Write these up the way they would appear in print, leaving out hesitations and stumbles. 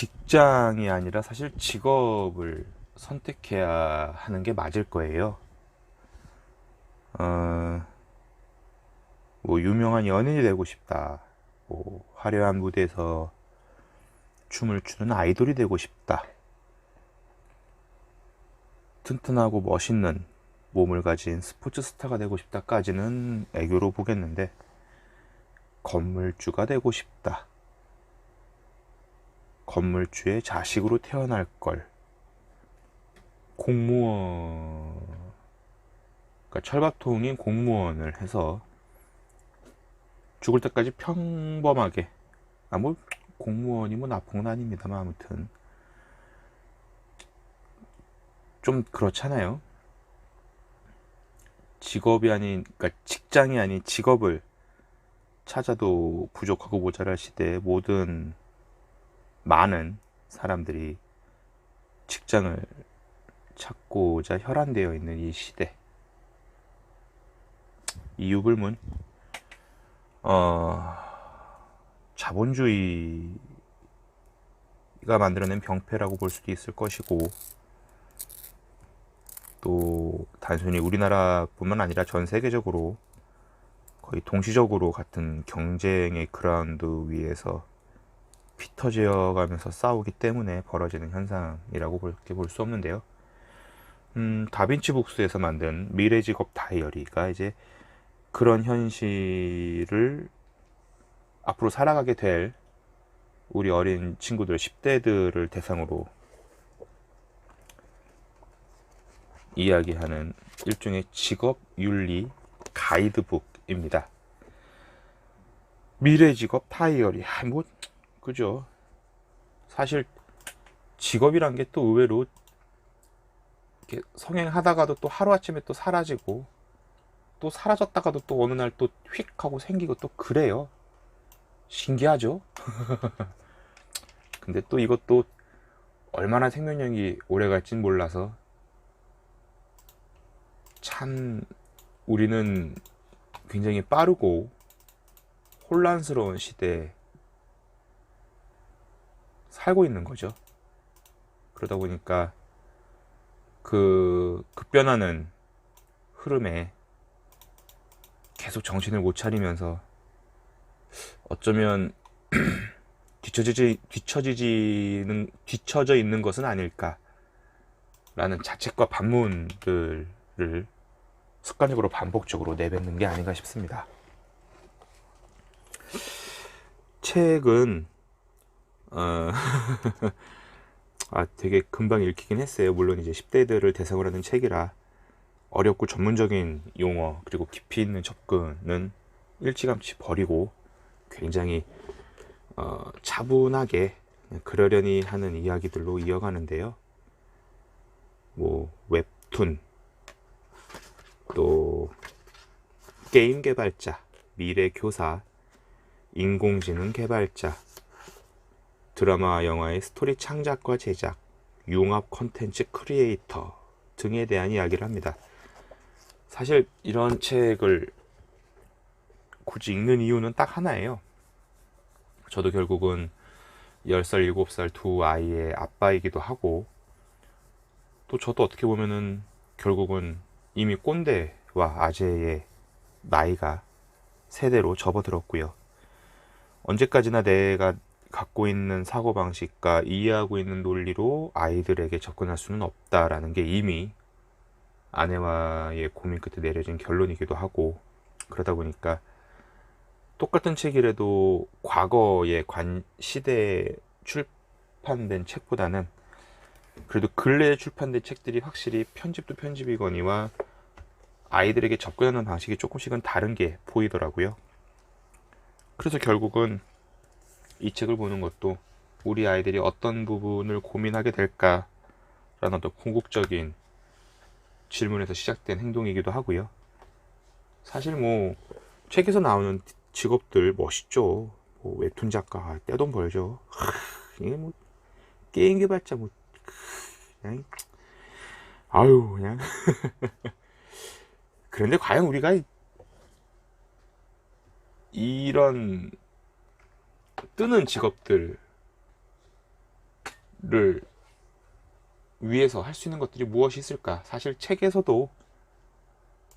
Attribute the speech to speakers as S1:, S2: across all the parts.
S1: 직장이 아니라 사실 직업을 선택해야 하는 게 맞을 거예요. 어, 뭐 유명한 연예인이 되고 싶다. 뭐 화려한 무대에서 춤을 추는 아이돌이 되고 싶다. 튼튼하고 멋있는 몸을 가진 스포츠 스타가 되고 싶다까지는 애교로 보겠는데, 건물주가 되고 싶다. 건물주의 자식으로 태어날 걸. 공무원, 그러니까 철밥통인 공무원을 해서 죽을 때까지 평범하게, 뭐 공무원이 뭐 나쁜 건 아닙니다만 아무튼 좀 그렇잖아요. 직업이 아닌, 그러니까 직장이 아닌 직업을 찾아도 부족하고 모자랄 시대에 모든 많은 사람들이 직장을 찾고자 혈안되어 있는 이 시대, 이 유불문, 자본주의가 만들어낸 병폐라고 볼 수도 있을 것이고, 또 단순히 우리나라뿐만 아니라 전 세계적으로 거의 동시적으로 같은 경쟁의 그라운드 위에서 피터지어 가면서 싸우기 때문에 벌어지는 현상이라고 볼 수 없는데요. 다빈치 북스에서 만든 미래 직업 다이어리가 이제 그런 현실을 앞으로 살아가게 될 우리 어린 친구들, 10대들을 대상으로 이야기하는 일종의 직업 윤리 가이드북입니다. 미래 직업 다이어리. 뭐 그죠? 사실 직업이란 게 또 의외로 이렇게 성행하다가도 또 하루아침에 또 사라지고, 또 사라졌다가도 또 어느 날 또 휙 하고 생기고 또 그래요. 신기하죠? 근데 또 이것도 얼마나 생명력이 오래 갈진 몰라서, 참 우리는 굉장히 빠르고 혼란스러운 시대에 살고 있는 거죠. 그러다 보니까 그 급변하는 흐름에 계속 정신을 못 차리면서 어쩌면 뒤처져 있는 것은 아닐까라는 자책과 반문들을 습관적으로 반복적으로 내뱉는 게 아닌가 싶습니다. 책은 되게 금방 읽히긴 했어요. 물론 이제 10대들을 대상으로 하는 책이라 어렵고 전문적인 용어 그리고 깊이 있는 접근은 일찌감치 버리고 굉장히 차분하게 그러려니 하는 이야기들로 이어가는데요. 뭐 웹툰, 또 게임 개발자, 미래 교사, 인공지능 개발자, 드라마와 영화의 스토리 창작과 제작, 융합 콘텐츠 크리에이터 등에 대한 이야기를 합니다. 사실 이런 책을 굳이 읽는 이유는 딱 하나예요. 저도 결국은 10살, 7살 두 아이의 아빠이기도 하고, 또 저도 어떻게 보면은 결국은 이미 꼰대와 아재의 나이가 세대로 접어들었고요. 언제까지나 내가 갖고 있는 사고방식과 이해하고 있는 논리로 아이들에게 접근할 수는 없다라는 게 이미 아내와의 고민 끝에 내려진 결론이기도 하고, 그러다 보니까 똑같은 책이라도 과거의 시대에 출판된 책보다는 그래도 근래에 출판된 책들이 확실히 편집도 편집이거니와 아이들에게 접근하는 방식이 조금씩은 다른 게 보이더라고요. 그래서 결국은 이 책을 보는 것도 우리 아이들이 어떤 부분을 고민하게 될까라는 어떤 궁극적인 질문에서 시작된 행동이기도 하고요. 사실 뭐 책에서 나오는 직업들 멋있죠. 뭐 웹툰 작가 떼돈 벌죠. 이게 뭐 게임 개발자 뭐 그냥 아유 그냥 그런데 과연 우리가 이런 뜨는 직업들 위해서 할 수 있는 것들이 무엇이 있을까? 사실 책에서도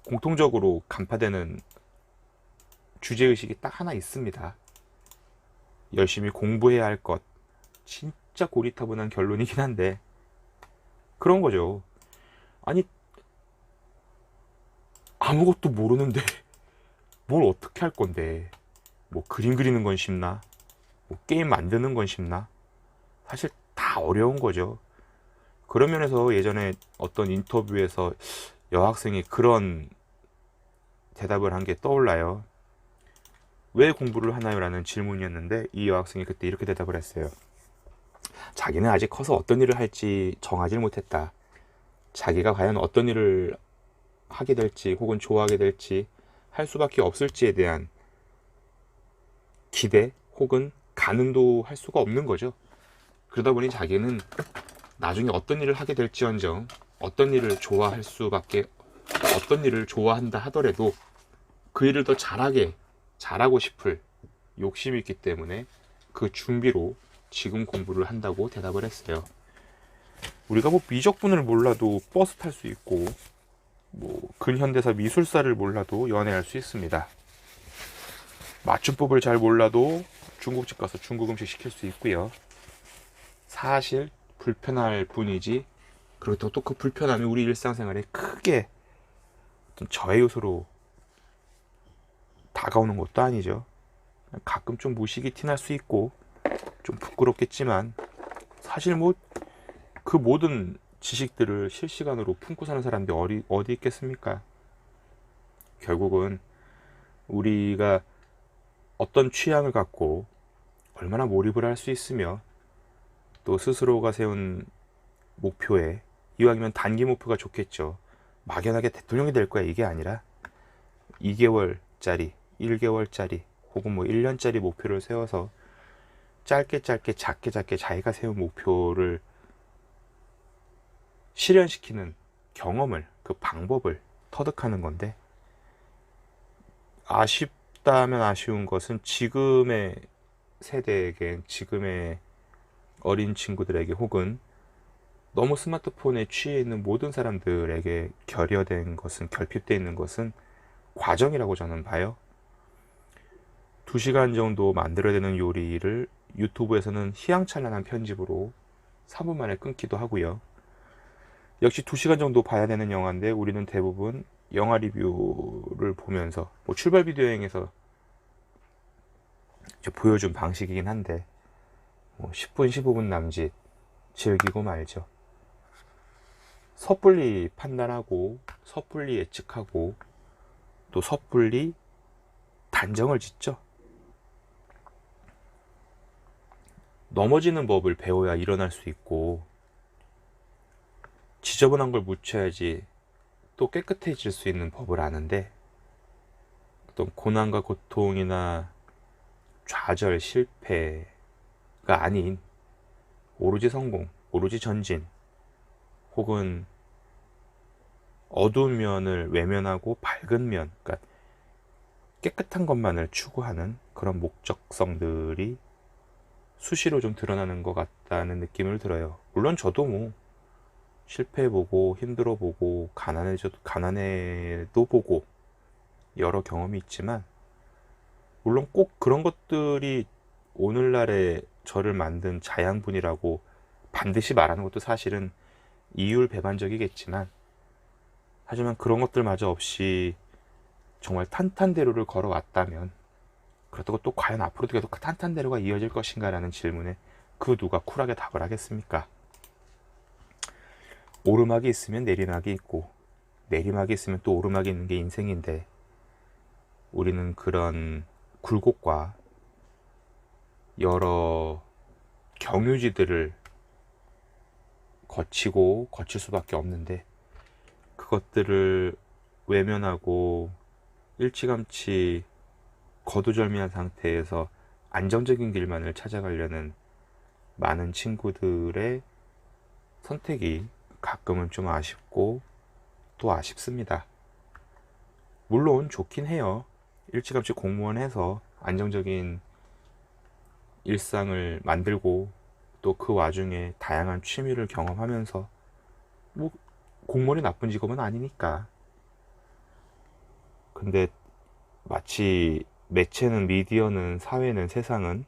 S1: 공통적으로 간파되는 주제의식이 딱 하나 있습니다. 열심히 공부해야 할 것. 진짜 고리타분한 결론이긴 한데 그런 거죠. 아니, 아무것도 모르는데 뭘 어떻게 할 건데, 뭐 그림 그리는 건 쉽나, 뭐 게임 만드는 건 쉽나? 사실 다 어려운 거죠. 그런 면에서 예전에 어떤 인터뷰에서 여학생이 그런 대답을 한 게 떠올라요. 왜 공부를 하나요? 라는 질문이었는데 이 여학생이 그때 이렇게 대답을 했어요. 자기는 아직 커서 어떤 일을 할지 정하지 못했다. 자기가 과연 어떤 일을 하게 될지 혹은 좋아하게 될지 할 수밖에 없을지에 대한 기대 혹은 가늠도 할 수가 없는 거죠. 그러다 보니 자기는 나중에 어떤 일을 하게 될지언정 어떤 일을 좋아할 수밖에, 어떤 일을 좋아한다 하더라도 그 일을 더 잘하고 싶을 욕심이 있기 때문에 그 준비로 지금 공부를 한다고 대답을 했어요. 우리가 뭐 미적분을 몰라도 버스 탈 수 있고, 뭐 근현대사 미술사를 몰라도 연애할 수 있습니다. 맞춤법을 잘 몰라도 중국집 가서 중국 음식 시킬 수 있고요. 사실 불편할 뿐이지, 그렇다고 또 그 불편함이 우리 일상생활에 크게 저해 요소로 다가오는 것도 아니죠. 가끔 좀 무식이 티날 수 있고 좀 부끄럽겠지만 사실 뭐 그 모든 지식들을 실시간으로 품고 사는 사람들이 어디 있겠습니까? 결국은 우리가 어떤 취향을 갖고 얼마나 몰입을 할 수 있으며 또 스스로가 세운 목표에, 이왕이면 단기 목표가 좋겠죠. 막연하게 대통령이 될 거야 이게 아니라 2개월짜리, 1개월짜리 혹은 뭐 1년짜리 목표를 세워서 짧게 작게 자기가 세운 목표를 실현시키는 경험을, 그 방법을 터득하는 건데, 아쉽다면 아쉬운 것은 지금의 세대에게, 지금의 어린 친구들에게 혹은 너무 스마트폰에 취해 있는 모든 사람들에게 결핍되어 있는 것은 과정이라고 저는 봐요. 2시간 정도 만들어야 되는 요리를 유튜브에서는 희양찬란한 편집으로 3분 만에 끊기도 하고요. 역시 2시간 정도 봐야 되는 영화인데 우리는 대부분 영화 리뷰를 보면서, 뭐 출발 비디오 여행에서 보여준 방식이긴 한데 뭐 10분 15분 남짓 즐기고 말죠. 섣불리 판단하고 섣불리 예측하고 또 섣불리 단정을 짓죠. 넘어지는 법을 배워야 일어날 수 있고, 지저분한 걸 묻혀야지 또 깨끗해질 수 있는 법을 아는데, 어떤 고난과 고통이나 좌절, 실패가 아닌 오로지 성공, 오로지 전진, 혹은 어두운 면을 외면하고 밝은 면, 그러니까 깨끗한 것만을 추구하는 그런 목적성들이 수시로 좀 드러나는 것 같다는 느낌을 들어요. 물론 저도 뭐 실패해보고 힘들어보고 가난해도 보고 여러 경험이 있지만, 물론 꼭 그런 것들이 오늘날의 저를 만든 자양분이라고 반드시 말하는 것도 사실은 이율배반적이겠지만, 하지만 그런 것들마저 없이 정말 탄탄대로를 걸어왔다면, 그렇다고 또 과연 앞으로도 계속 탄탄대로가 이어질 것인가 라는 질문에 그 누가 쿨하게 답을 하겠습니까? 오르막이 있으면 내리막이 있고 내리막이 있으면 또 오르막이 있는 게 인생인데, 우리는 그런 굴곡과 여러 경유지들을 거칠 수밖에 없는데, 그것들을 외면하고 일찌감치 거두절미한 상태에서 안정적인 길만을 찾아가려는 많은 친구들의 선택이 가끔은 좀 아쉽고 또 아쉽습니다. 물론 좋긴 해요. 일찌감치 공무원 해서 안정적인 일상을 만들고 또 그 와중에 다양한 취미를 경험하면서 뭐 공무원이 나쁜 직업은 아니니까. 근데 마치 매체는, 미디어는, 사회는, 세상은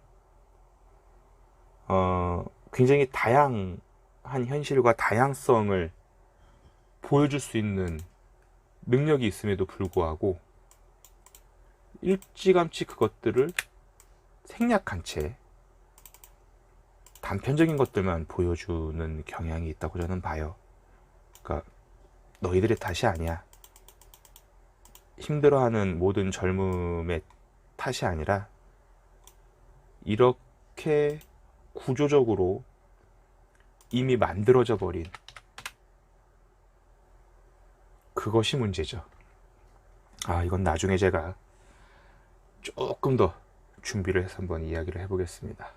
S1: 굉장히 다양한 현실과 다양성을 보여줄 수 있는 능력이 있음에도 불구하고 일찌감치 그것들을 생략한 채 단편적인 것들만 보여주는 경향이 있다고 저는 봐요. 그러니까 너희들의 탓이 아니야. 힘들어하는 모든 젊음의 탓이 아니라 이렇게 구조적으로 이미 만들어져 버린 그것이 문제죠. 이건 나중에 제가 조금 더 준비를 해서 한번 이야기를 해보겠습니다.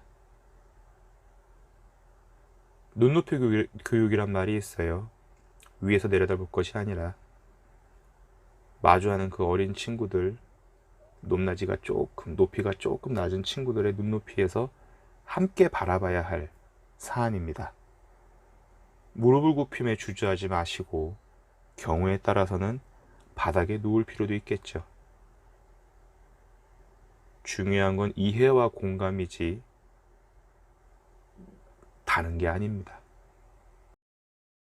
S1: 눈높이 교육이란 말이 있어요. 위에서 내려다볼 것이 아니라 마주하는 그 어린 친구들, 높이가 조금 낮은 친구들의 눈높이에서 함께 바라봐야 할 사안입니다. 무릎을 굽힘에 주저하지 마시고 경우에 따라서는 바닥에 누울 필요도 있겠죠. 중요한 건 이해와 공감이지 다른 게 아닙니다.